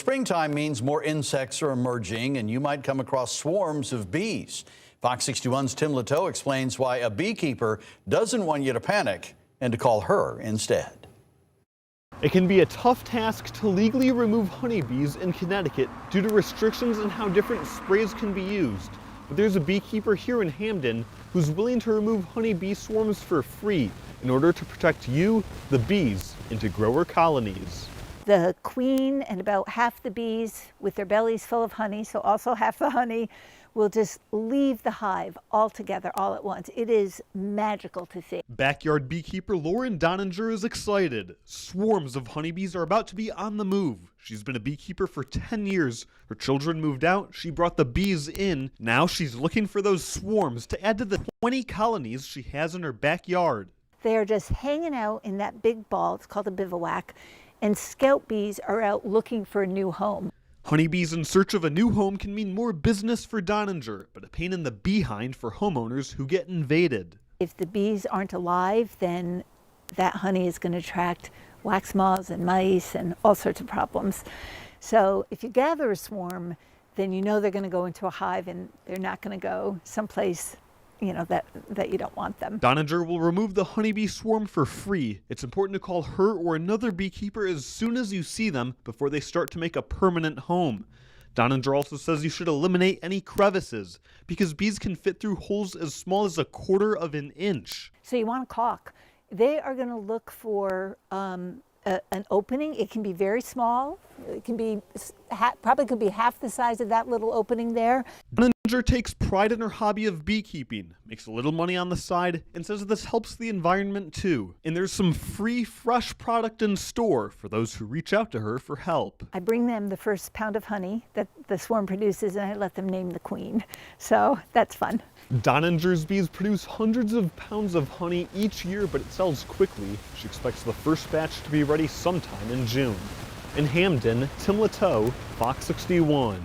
Springtime means more insects are emerging, and you might come across swarms of bees. Fox 61's Tim Lateau explains why a beekeeper doesn't want you to panic and to call her instead. It can be a tough task to legally remove honeybees in Connecticut due to restrictions on how different sprays can be used. But there's a beekeeper here in Hamden who's willing to remove honeybee swarms for free in order to protect you, the bees, into grower colonies. The queen and about half the bees with their bellies full of honey, so also half the honey, will just leave the hive altogether all at once. It is magical to see. Backyard beekeeper Lauren Doninger is excited. Swarms of honeybees are about to be on the move. She's been a beekeeper for 10 years. Her children moved out. She brought the bees in. Now she's looking for those swarms to add to the 20 colonies she has in her backyard. They are just hanging out in that big ball. It's called a bivouac. And scout bees are out looking for a new home. Honeybees in search of a new home can mean more business for Doninger, but a pain in the behind for homeowners who get invaded. If the bees aren't alive, then that honey is going to attract wax moths and mice and all sorts of problems. So if you gather a swarm, then you know they're going to go into a hive and they're not going to go someplace that you don't want them. Doninger will remove the honeybee swarm for free. It's important to call her or another beekeeper as soon as you see them before they start to make a permanent home. Doninger also says you should eliminate any crevices because bees can fit through holes as small as 1/4 of an inch. So you want a caulk. They are going to look for an opening. It can be very small. It can be probably could be half the size of that little opening there. Doninger takes pride in her hobby of beekeeping, makes a little money on the side, and says this helps the environment too. And there's some free, fresh product in store for those who reach out to her for help. I bring them the first pound of honey that the swarm produces, and I let them name the queen. So that's fun. Doninger's bees produce hundreds of pounds of honey each year, but it sells quickly. She expects the first batch to be ready sometime in June. In Hamden, Tim Lateau, Fox 61.